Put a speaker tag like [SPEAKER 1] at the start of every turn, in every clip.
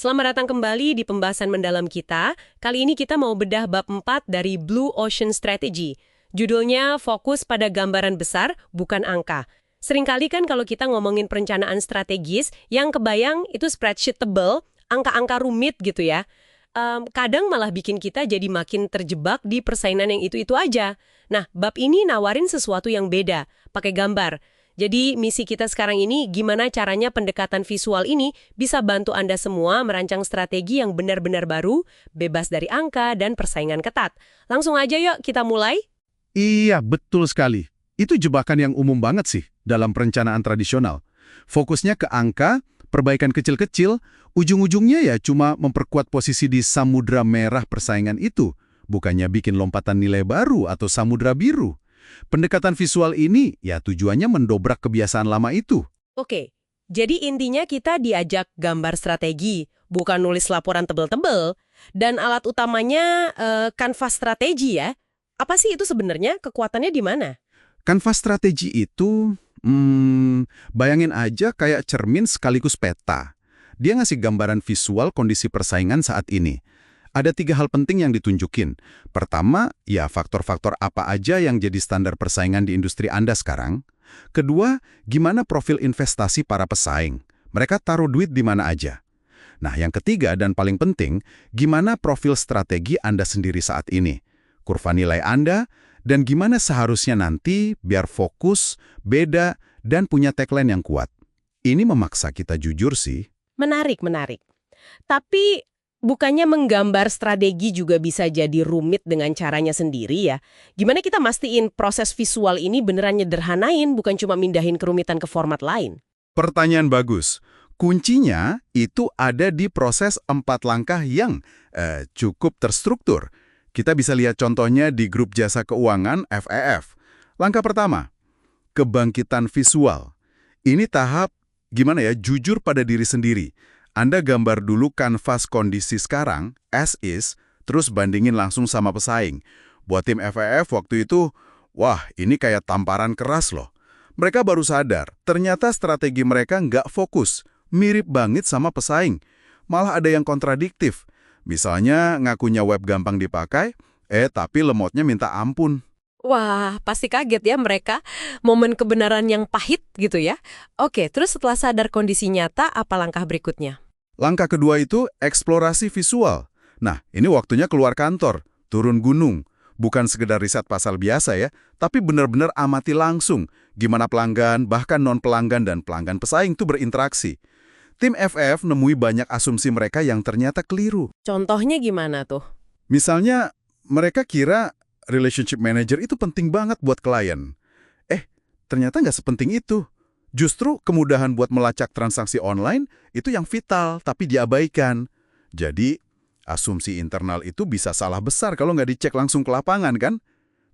[SPEAKER 1] Selamat datang kembali di pembahasan mendalam kita. Kali ini kita mau bedah bab 4 dari Blue Ocean Strategy. Judulnya fokus pada gambaran besar, bukan angka. Seringkali kan kalau kita ngomongin perencanaan strategis, yang kebayang itu spreadsheet tebel, angka-angka rumit gitu ya. Kadang malah bikin kita jadi makin terjebak di persaingan yang itu-itu aja. Nah, bab ini nawarin sesuatu yang beda, pakai gambar. Jadi misi kita sekarang ini gimana caranya pendekatan visual ini bisa bantu Anda semua merancang strategi yang benar-benar baru, bebas dari angka dan persaingan ketat. Langsung aja yuk kita mulai.
[SPEAKER 2] Iya, betul sekali. Itu jebakan yang umum banget sih dalam perencanaan tradisional. Fokusnya ke angka, perbaikan kecil-kecil, ujung-ujungnya ya cuma memperkuat posisi di samudra merah persaingan itu, bukannya bikin lompatan nilai baru atau samudra biru. Pendekatan visual ini ya tujuannya mendobrak kebiasaan lama itu.
[SPEAKER 1] Oke, jadi intinya kita diajak gambar strategi, bukan nulis laporan tebel-tebel. Dan alat utamanya kanvas strategi ya. Apa sih itu sebenarnya? Kekuatannya di mana?
[SPEAKER 2] Kanvas strategi itu, bayangin aja kayak cermin sekaligus peta. Dia ngasih gambaran visual kondisi persaingan saat ini. Ada 3 hal penting yang ditunjukin. Pertama, ya faktor-faktor apa aja yang jadi standar persaingan di industri Anda sekarang. Kedua, gimana profil investasi para pesaing. Mereka taruh duit di mana aja. Nah, yang ketiga dan paling penting, gimana profil strategi Anda sendiri saat ini. Kurva nilai Anda, dan gimana seharusnya nanti biar fokus, beda, dan punya tagline yang kuat. Ini memaksa kita jujur sih.
[SPEAKER 1] Menarik. Tapi bukannya menggambar strategi juga bisa jadi rumit dengan caranya sendiri ya? Gimana kita mastiin proses visual ini beneran nyederhanain, bukan cuma mindahin kerumitan ke format lain?
[SPEAKER 2] Pertanyaan bagus. Kuncinya itu ada di proses 4 langkah yang cukup terstruktur. Kita bisa lihat contohnya di grup jasa keuangan FEF. Langkah pertama, kebangkitan visual. Ini tahap, gimana ya, jujur pada diri sendiri. Anda gambar dulu kanvas kondisi sekarang, as is, terus bandingin langsung sama pesaing. Buat tim FEF waktu itu, wah ini kayak tamparan keras loh. Mereka baru sadar, ternyata strategi mereka nggak fokus, mirip banget sama pesaing. Malah ada yang kontradiktif. Misalnya ngakunya web gampang dipakai, tapi lemotnya minta ampun.
[SPEAKER 1] Wah, pasti kaget ya mereka. Momen kebenaran yang pahit gitu ya. Oke, terus setelah sadar kondisi nyata, apa langkah berikutnya?
[SPEAKER 2] Langkah kedua itu eksplorasi visual. Nah, ini waktunya keluar kantor, turun gunung. Bukan sekedar riset pasar biasa ya, tapi benar-benar amati langsung gimana pelanggan, bahkan non-pelanggan dan pelanggan pesaing itu berinteraksi. Tim FF nemui banyak asumsi mereka yang ternyata keliru.
[SPEAKER 1] Contohnya gimana tuh?
[SPEAKER 2] Misalnya, mereka kira relationship manager itu penting banget buat klien. Ternyata nggak sepenting itu. Justru kemudahan buat melacak transaksi online itu yang vital, tapi diabaikan. Jadi, asumsi internal itu bisa salah besar kalau nggak dicek langsung ke lapangan kan?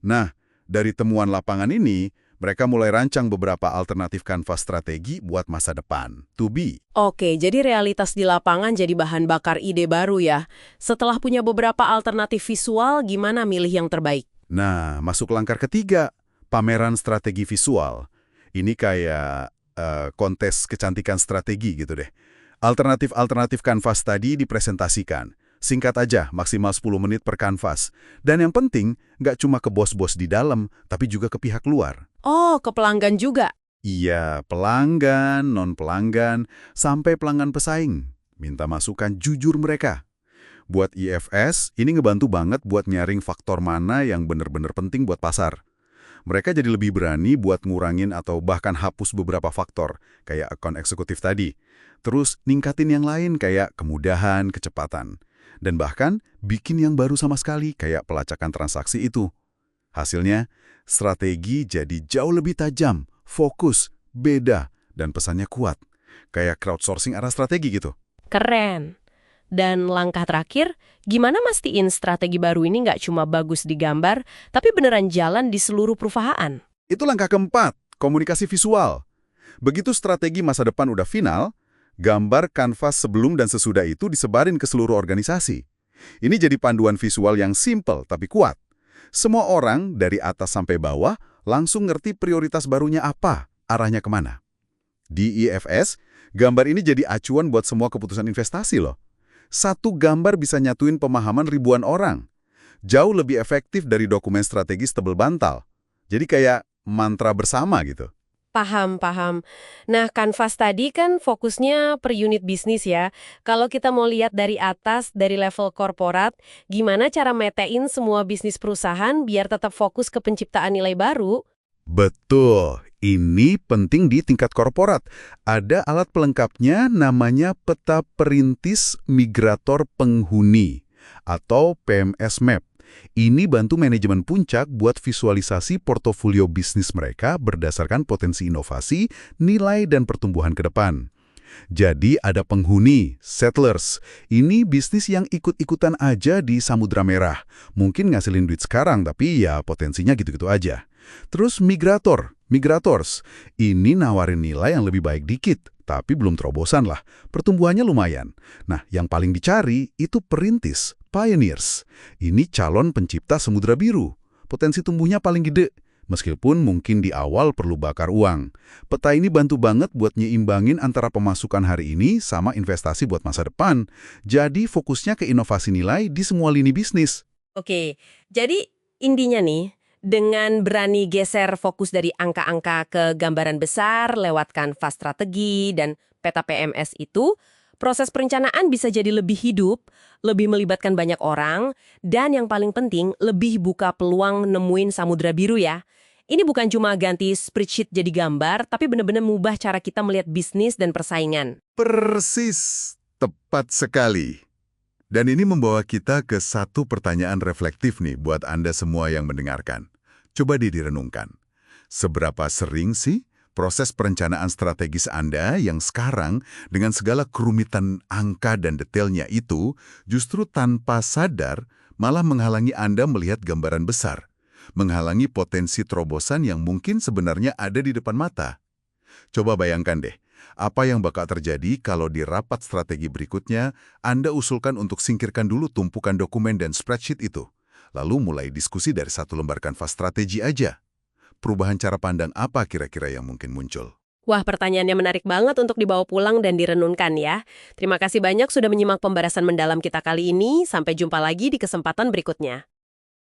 [SPEAKER 2] Nah, dari temuan lapangan ini, mereka mulai rancang beberapa alternatif kanvas strategi buat masa depan. To be.
[SPEAKER 1] Oke, jadi realitas di lapangan jadi bahan bakar ide baru ya. Setelah punya beberapa alternatif visual, gimana milih yang terbaik?
[SPEAKER 2] Nah, masuk langkah ketiga, pameran strategi visual. Ini kayak kontes kecantikan strategi gitu deh. Alternatif-alternatif kanvas tadi dipresentasikan. Singkat aja, maksimal 10 menit per kanvas. Dan yang penting, nggak cuma ke bos-bos di dalam, tapi juga ke pihak luar.
[SPEAKER 1] Oh, ke pelanggan juga?
[SPEAKER 2] Iya, pelanggan, non-pelanggan, sampai pelanggan pesaing. Minta masukan jujur mereka. Buat IFS, ini ngebantu banget buat nyaring faktor mana yang benar-benar penting buat pasar. Mereka jadi lebih berani buat ngurangin atau bahkan hapus beberapa faktor, kayak akun eksekutif tadi. Terus ningkatin yang lain kayak kemudahan, kecepatan. Dan bahkan bikin yang baru sama sekali kayak pelacakan transaksi itu. Hasilnya, strategi jadi jauh lebih tajam, fokus, beda, dan pesannya kuat. Kayak crowdsourcing arah strategi gitu.
[SPEAKER 1] Keren. Dan langkah terakhir, gimana mastiin strategi baru ini nggak cuma bagus di gambar, tapi beneran jalan di seluruh perusahaan?
[SPEAKER 2] Itu langkah keempat, komunikasi visual. Begitu strategi masa depan udah final, gambar kanvas sebelum dan sesudah itu disebarin ke seluruh organisasi. Ini jadi panduan visual yang simple tapi kuat. Semua orang dari atas sampai bawah langsung ngerti prioritas barunya apa, arahnya kemana. Di IFS, gambar ini jadi acuan buat semua keputusan investasi loh. Satu gambar bisa nyatuin pemahaman ribuan orang. Jauh lebih efektif dari dokumen strategis tebel bantal. Jadi kayak mantra bersama gitu.
[SPEAKER 1] Paham, paham. Nah, Canvas tadi kan fokusnya per unit bisnis ya. Kalau kita mau lihat dari atas, dari level korporat, gimana cara metein semua bisnis perusahaan biar tetap fokus ke penciptaan nilai baru?
[SPEAKER 2] Betul, ini penting di tingkat korporat. Ada alat pelengkapnya namanya peta perintis migrator penghuni atau PMS Map. Ini bantu manajemen puncak buat visualisasi portofolio bisnis mereka berdasarkan potensi inovasi, nilai, dan pertumbuhan ke depan. Jadi ada penghuni, settlers. Ini bisnis yang ikut-ikutan aja di Samudra Merah. Mungkin ngasilin duit sekarang, tapi ya potensinya gitu-gitu aja. Terus migrators. Ini nawarin nilai yang lebih baik dikit, tapi belum terobosan lah. Pertumbuhannya lumayan. Nah, yang paling dicari itu perintis, pioneers. Ini calon pencipta Samudra Biru. Potensi tumbuhnya paling gede. Meskipun mungkin di awal perlu bakar uang. Peta ini bantu banget buat nyeimbangin antara pemasukan hari ini sama investasi buat masa depan. Jadi fokusnya ke inovasi nilai di semua lini bisnis.
[SPEAKER 1] Oke, jadi intinya nih, dengan berani geser fokus dari angka-angka ke gambaran besar lewat kanvas strategi dan peta PMS itu, proses perencanaan bisa jadi lebih hidup, lebih melibatkan banyak orang, dan yang paling penting, lebih buka peluang nemuin samudra biru ya. Ini bukan cuma ganti spreadsheet jadi gambar, tapi benar-benar mengubah cara kita melihat bisnis dan persaingan.
[SPEAKER 2] Persis, tepat sekali. Dan ini membawa kita ke satu pertanyaan reflektif nih buat Anda semua yang mendengarkan. Coba direnungkan. Seberapa sering sih proses perencanaan strategis Anda yang sekarang dengan segala kerumitan angka dan detailnya itu justru tanpa sadar malah menghalangi Anda melihat gambaran besar, menghalangi potensi terobosan yang mungkin sebenarnya ada di depan mata. Coba bayangkan deh, apa yang bakal terjadi kalau di rapat strategi berikutnya Anda usulkan untuk singkirkan dulu tumpukan dokumen dan spreadsheet itu, lalu mulai diskusi dari satu lembar kanvas strategi aja. Perubahan cara pandang apa kira-kira yang mungkin muncul?
[SPEAKER 1] Wah, pertanyaannya menarik banget untuk dibawa pulang dan direnungkan ya. Terima kasih banyak sudah menyimak pembahasan mendalam kita kali ini. Sampai jumpa lagi di kesempatan berikutnya.